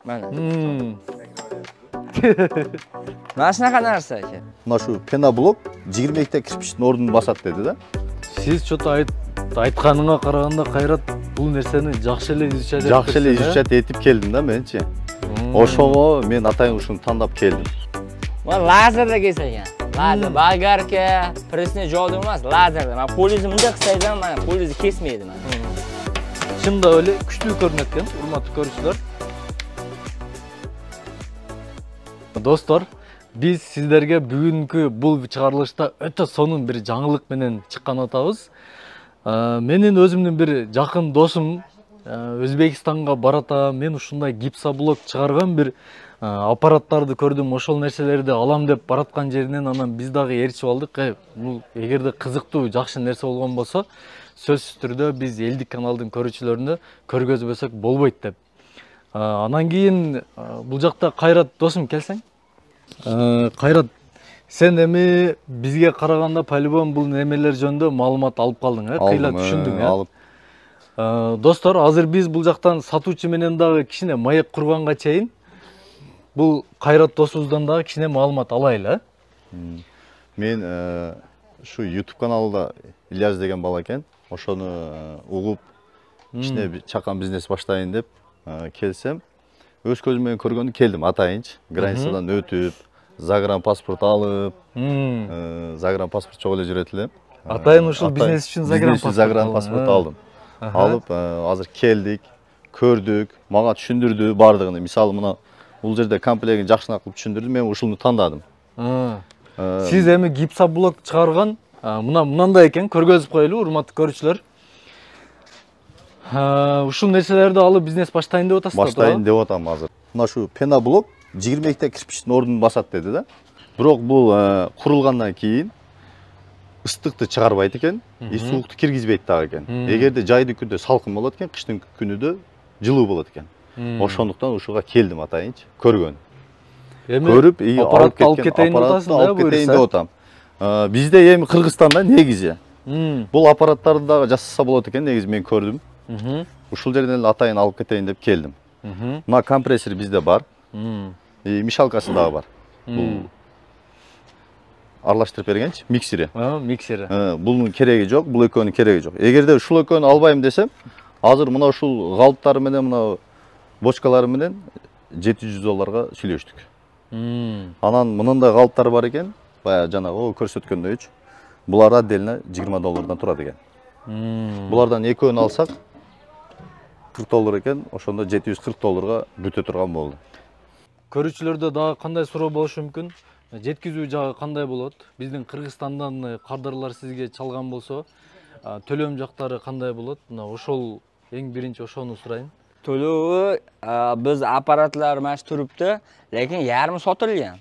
mana. Mana shunaqa narsa aka. Mana shu penoblok 22 ta kirpичтин ордун басат dedi да. Siz чото айтканыңа караганда Кайрат бул нерсени жакшы эле изучать этип. Жакшы эле изучать этип келдим да менчи. Ошого мен атайын ушуну тандап келдим. Mana lazerda kelsa ekan. Lazer, bolgarka, pressni jodu emas, lazerda. Mana qo'lingizni bunday qilsangiz ham mana qo'lingizni kesmaydi mana. Шында эле күчтүү көрүнөт экен, урматтуу көрүүчүлөр. Достор, биз сиздерге бүгүнкү бул чыгарылышта өтө сонун бир жаңылык менен чыккан атабыз. Менин өзүмдүн бир жакын досум Өзбекстанга барата, мен ушундай гипсоблок чыгарган бир аппараттарды көрдүм, ошол нерселерди алам деп бараткан жеринен анан биз дагы ээрчип алдык. Бул эгерде кызыктуу, жакшы нерсе болгон болсо, сөзсүз түрдө биз элдик каналдын көрүүчүлөрүнө көргөзбөсөк болбойт деп. Анан кийин бул жакта Кайрат досум келсең. Кайрат, сен эми бизге караганда по-любому бул немелер жөнүндө маалымат алып калдың, кыйла түшүндүң, алып. Достор, азыр биз бул жактан сатуучу менен дагы кичине маек курганга чейин бул Кайрат досубуздан дагы кичине маалымат алайлы. Мен шу YouTube каналында Ильяс деген бала экен. Ошону угуп, кичине чакан бизнес баштайын деп келсем, өз көзүм менен көргөндү келдим атайынчы. Границадан өтүп, загранпаспорт алып, загранпаспорт чогуу эле жүрөт элем. Атайын ушул бизнес үчүн загранпаспорт алдым. Алып, азыр келдик, көрдүк, мага түшүндүрдү бардыгын. Мисалы мына бул жерде комплектин жакшыраак кылып түшүндүрдү, мен ушуну тандадым. Сиз эми гипсоблок чыгарган, мындай экен, көргөзүп коелу, урматтуу көрүүчүлөр. Ушул нерселерди алып бизнес баштайын деп атасыз да? Баштайын деп атам азыр. Мына шу пеноблок 22 та кирпичтин ордун басат деди да. Бирок бул курулгандан кийин ыстыкты чыгарбайт экен, суукту киргизбейт дагы экен. Эгерде жайдын күндө салкын болот экен, кыштын күнүдө жылуу болот экен. Ошондуктан ушуга келдим атайынчы, көргөн. Көрүп, аппаратты алып кетейин деп атасың да, буюрса. Деп атам. Бизде эми Кыргызстанда негизи бул аппараттарды дагы жасаса болот экен, негизи мен көрдүм. Ушул жерден эле атайын алып кетейин деп келдим. Мына компрессор бизде бар. Мешалкасы дагы бар. Бул аралаштырып бергенчи, миксери. Миксери. Бунун кереги жок, бул экөөнүн кереги жок. Эгерде ушул экөөнү албайм десем, азыр мына ушул калыптары менен, мына бочкалары менен $700 сүйлөштүк. Анан мындай калыптар бар экен, баягы жанагы көрсөткөндөйчү. Булар отдельно $20 турат экен. Булардан экөөнү алсак $40 экен, ошондо $740 бүтө турган болду. Көрүүчүлөрдө дагы кандай суроо болушу мүмкүн? Жеткизүү жагы кандай болот? Биздин Кыргызстандан кардарлар сизге чалган болсо, төлөм жактары кандай болот? Мына ошол эң биринчи ошону сурайын. Төлөө биз аппаратлар маш турупты, lekin yarmi sotilgan.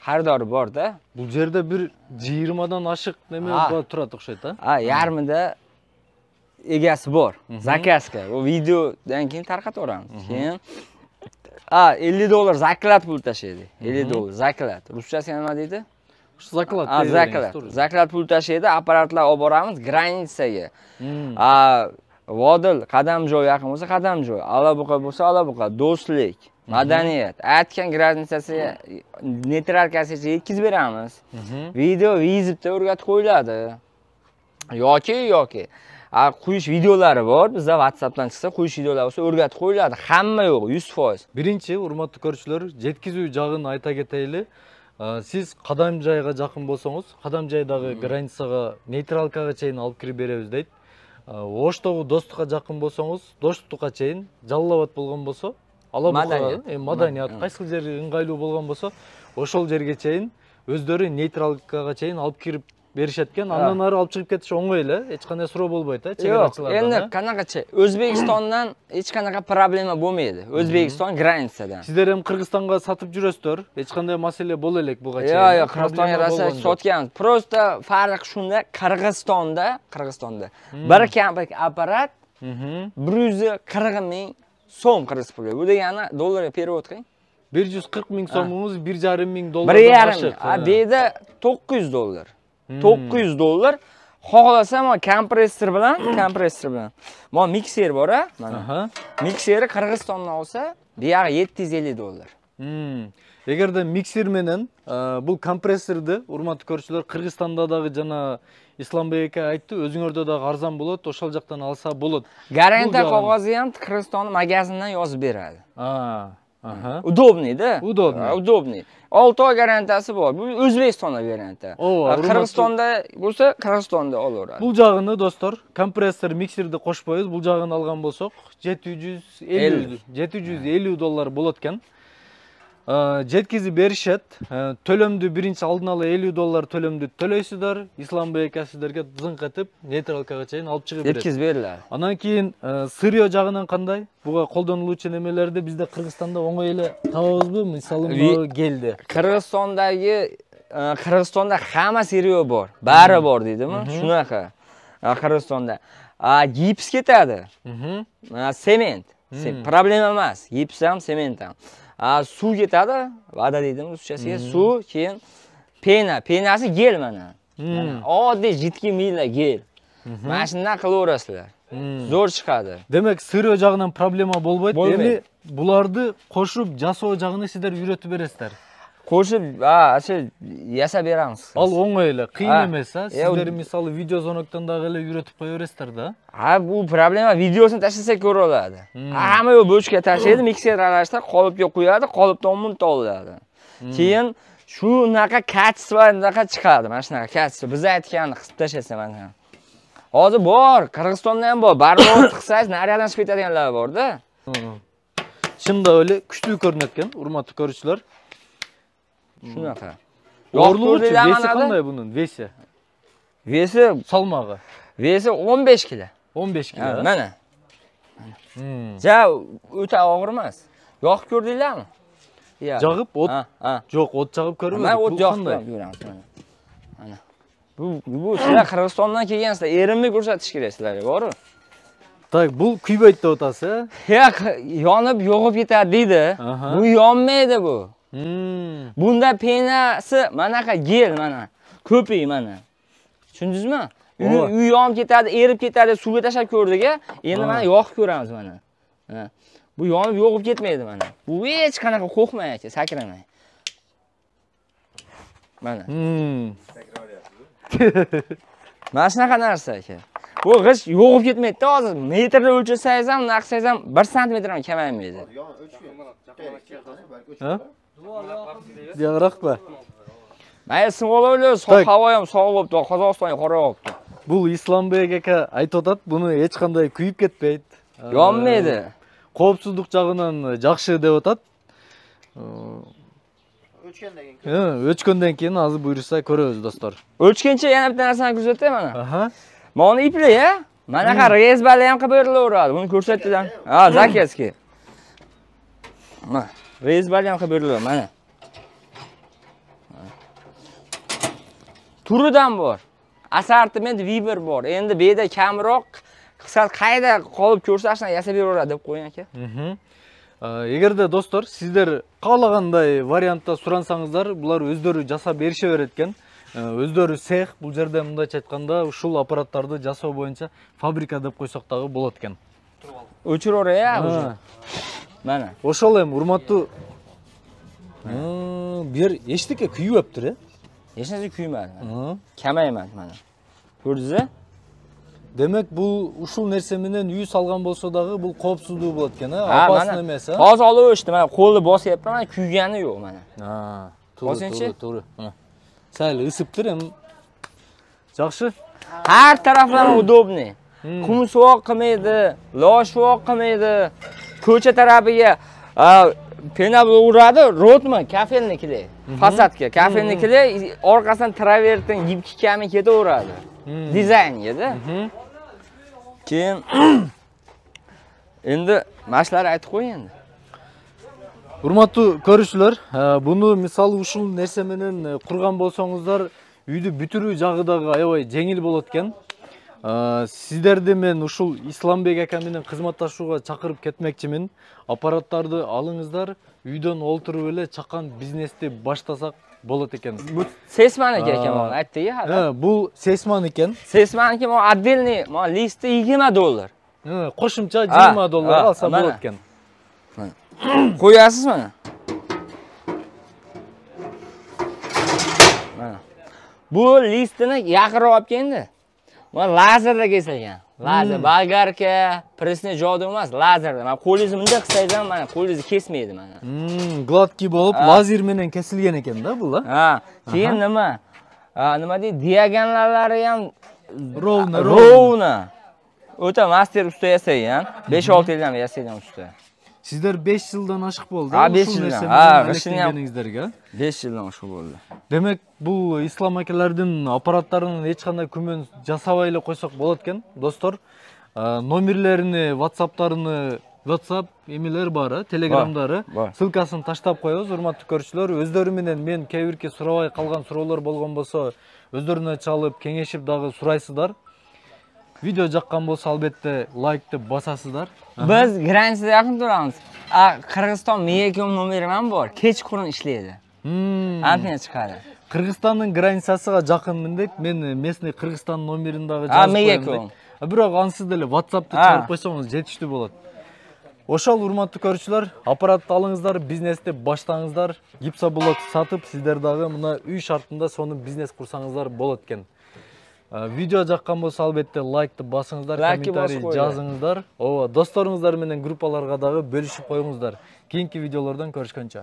Xaridori bor-da. Бул жерде бир 20дан ашык неме турат окшойт, Yarmida egasi bor. Zakazka. O videodan keyin tarqatib o'ramiz. Keyin $50 zaklad pul tashlaydi. $50 zaklad. Ruschasi nima deydi? Zaklad. Zaklad pul tashlaydi, apparatlar olib boramiz granitsaga. Vodil qadamjoy yaqin bo'lsa qadamjoy, alabuqa bo'lsa alabuqa, do'stlik, madaniyat, aytgan granitsasiga neytralkasigacha yetkazib beramiz. Video vizitda o'rgatib qo'yiladi. Yoki quyish videolari bor, bizda WhatsAppdan chiqsa quyish videolari bo'lsa o'rgatib qo'yiladi. Hamma yo'q, 100%. Birinchi, hurmatli ko'ruvchilar, yetkazүү жагын ayta ketayli. Siz qadamjoyga жакын болсоңуз, qadamjoydagi granitsaga, neytralkaga чейин алып кирип беребиз дейт. Оштогу достукка жакын болсоңуз, достукка чейин, Жалал-Абад болгон болсо, маданият, кайсы жери ыңгайлуу болгон болсо, ошол жерге чейин өздөрү нейтралкага чейин алып кирип беришет экен. Андан ары алып чыгып кетиш оңой эле, эч кандай суроо болбойт, чегерачылардан. Эми канагача Өзбекстандан эч кандай проблема болмойт. Өзбекстан границадан. Сиздер эми Кыргызстанга сатып жүрөсүздөр, эч кандай маселе боло элек буга чейин. Жок, Кыргызстанга раса сотганбыз. Просто фарк шунда, Кыргызстанда bir kompakt аппарат 140 ming so'm Qirg'iz puli. Bu degani dollarga perevod qiling. 140 ming so'mingiz $1,5 ming. $1,5. Bu yerda $900. $900 Xohlasam, kompressor bilan, Mana mikser bor, mana. Aha. Mikseri Qirg'izistondan olsa, bu yog'i $750. Эгерде миксер менен бул компрессорду урматтуу көрүүчүлөр Кыргызстанда дагы жана Исламбек ака айтты, өзүңөрдө дагы арзан болот, ошол жактан алса болот. Garantiya qog'ozi ham Qirg'izistonning magazindan yozib beradi. Aha. Удобный, да? Удобный. Удобный. 6 oy garantiyasi bor. Bu O'zbekistonda garantiya. Qirg'izistonda bo'lsa, Qirg'izistonda olaveradi. Бул жагыны достор, компрессор, миксерди кошпойбуз. Бул жагын алган болсок, $750 болот экен. Жеткизип беришет. Төлөмдү биринчи алдын ала $50 төлөмдү төлөйсүздөр. Исламбек ака сиздерге зыңк этип, нейтралкага чейин алып чыгып берет. Жеткизип берилет. Анан кийин сырьё жагынан кандай? Буга колдонулуучу немелерди бизде Кыргызстанда оңой эле табабызбы? Мисалы, келди. Qirg'izistonda hamma siryo bor. Bari bor deydimi? Shunaqa. Qirg'izistonda gips ketadi. Sement. Problema emas. Gips ham, sement ham. Suv ketadi, vada deydimi ruschasiga, suv, keyin penasi gel mana. Oddiy jiddiy milla gel. Mana shundan qilaverasizlar. Zo'r chiqadi. Demek sıryo жагынан проблема болбойт. Эми буларды кошуп жасоо жагына сиздер үйрөтүп бересиздер. Qo'shib, yasab beramiz. Ал оңой эле, кыйын эмес, Сиздер мисалы видео звоноктон дагы эле үйрөтүп кое бересиздер да? Bu problema videosini tashlasak ko'ra oladi. Hamma yo'l bochka tashlaydi, mikser aralashtirib, qolipga qo'yadi, qolipdan munta oladi. Keyin shunaqa kачество unaqa chiqadi, mana shunaqa kачество. Biz aytganni qisib tashlasa mana. Hozir bor, Qirg'izistonda ham bor. Barmog'ini qissangiz nariyadan chiqib ketadiganlar bor-da. Shunda öyle күчтүү көрүнөт экен, урматтуу көрүүчүлөр. Shunaqa. Yoğurluğu vesi qanday bunun? Vesi salmağı. Vesi 15 kilo. 15 kilo. Mana. Ja, o'ta og'ir emas. Yo'q ko'rdinglarmi? Jag'ib ot. Yo'q, ot jag'ib ko'rmadim. Men ot yoqib yuramiz mana. Bu sizlar Qirg'izistondan kelgansizlar, erinmay ko'rsatish kerak sizlarga, bor-ku. Tak, bu kuybaytda o'tasi. Yo'q, yonib yo'g'ib ketadi deydi. Bu yonmaydi bu. Bunda penasi manaqa gel mana. Ko'piy mana. Tushundingizmi? Uy yonib ketadi, erib ketadi, suvga tashlab ko'rdik-a. Endi mana yoqib ko'ramiz mana. Bu yonib yo'g'ib ketmaydi mana. Bu hech qanaqa qo'rqmay aka, sakramay. Mana. Mana shunaqa narsa aka. Bu g'isht yo'g'ib ketmaydi-da hozir. Metrda o'lchasangiz ham, naqsangiz ham 1 sm ham kamaymaydi. Diğerak be. Mayli sing'ollar, sof havo ham sog' bo'libdi, Qozog'istonga qora bo'libdi. Bu Islombek aka aytib o'tadi, buni hech qanday kuyib ketmaydi. Yonmaydi. Qo'psizlik jag'idan yaxshi deb o'tadi. O'chgandan keyin hozir buyursa ko'ramiz do'stlar. O'chgancha yana bitta narsani kuzatay mana. Aha. Mana ipli ya. Manaqa rezbali ham qilib berilaveradi. Buni ko'rsatdilar. Zakazki. Mana rezbali ham qilib berilaveradi mana. Turidan bor. Assortiment Viber bor. Endi bu yerda kamroq qisqa qayda qolib ko'rsatishni yasab beraveradi deb qo'ying aka. Эгерде достор, сиздер каалагандай вариантта сурансаңыздар, булар өздөрү жасап берише берет экен. Өздөрү цех, бул жерде мындайча айтканда, ушул аппараттарды жасоо боюнча фабрика деп койсок дагы болот экен. Өчүрөр уже. Mana. Ошол эми урматтуу. Бир эчтеке күйүптүр, Hech narsa kuymadi. Kamaymadi mana. Ko'rdingiz-a? Demek bu ушул нерсе менен үй салган болсо дагы бул коопсуздуу болот экен, опасно эмес, Hozir olib o'shdi, mana qo'lni bosyapman, mana kuygani yo'q mana. To'g'ri. Sal ысыптыр эми. Жакшы. Har taraflama удобный. Qum suvoq qilmaydi, losh suvoq qilmaydi. Ko'cha tarafiga pena uradi, rotmi, kafelnikilar. Fasadga, kafelnikilar orqasidan travertdan yibki kami ketaveradi. Dizaynga-da. Keyin endi mashlar aytib qo'y endi. Урматтуу көрүүчүлөр, буну мисалы ушул нерсе менен курган болсоңуздар, үйдү бүтүрүү жагы дагы аябай жеңил болот экен. Сиздерди мен ушул Исламбек ака менен кызматташууга чакырып кетмекчимин. Аппараттарды алыңыздар, үйдөн олтуруп эле чакан бизнести баштасак болот экен. Bu sesmaniki ekan mana aytdi-ya hali. Бул Seysman экен. Sesmaniki mana отдельный, mana listi $20. Кошумча $20 алса болот экен. Qo'yasiz mana. Mana. Bu listini yaqinroq olib keldi. Mana lazerda kesilgan. Lazer, bolgarka, presni jodu emas, lazerda. Mana qo'lingizni bunday qilsangiz ham mana qo'lingizni kesmaydi mana. Gladki bo'lib, lazer bilan kesilgan ekan-da bu. Ha, keyin nima? Nima deydi? Diagonallari ham ровно. O'ta master usta yasagan. 5-6 yildan yasagan usta. Sizlar 5 yildan oshiq bo'ldi. Ha, 5 yildan. Ha, ishlanganingizlarga. 5 yildan oshiq bo'ldi. Demak, bu Islom akalarning apparatlarining hech qanday ko'min jasabay эле qo'ysak bo'ladi ekan, do'stlar. Nomerlarini, WhatsApp emilari bor, Telegramdari. Ссылкасын таштап коебуз, урматтуу көрүүчүлөр. Өздөрү менен мен кээ бирке сурабай калган суроолор болгон болсо, өздөрүнө чалып, кеңешип дагы сурайсыздар. Video жаккан болсо албетте лайкты басасыздар. Biz Granchda yaqin turamiz. Qirg'iziston Megakom nomeri ham bor. Kechqurun ishlaydi. Antena chiqadi. Qirg'izistonning granitsasiga yaqinman deb men местный Qirg'iziston nomerini dagы жазып Megakom. Бирок аны сиз деле WhatsApp'та чыгарып койсоңуз жетиштүү болот. Ошол урматтуу көрүүчүлөр, аппаратты алыңыздар, бизнести баштаңыздар. Гипсоблок сатып, сиздер дагы мына үй шартында сону бизнес курсаңыздар болот экен. Видео жаккан болсо албетте лайкты басыңыздар, комментарий жазыңыздар. Досторыңуздар менен группаларга дагы бөлүшүп коюңуздар. Кийинки видеолордон көрүшкөнчө.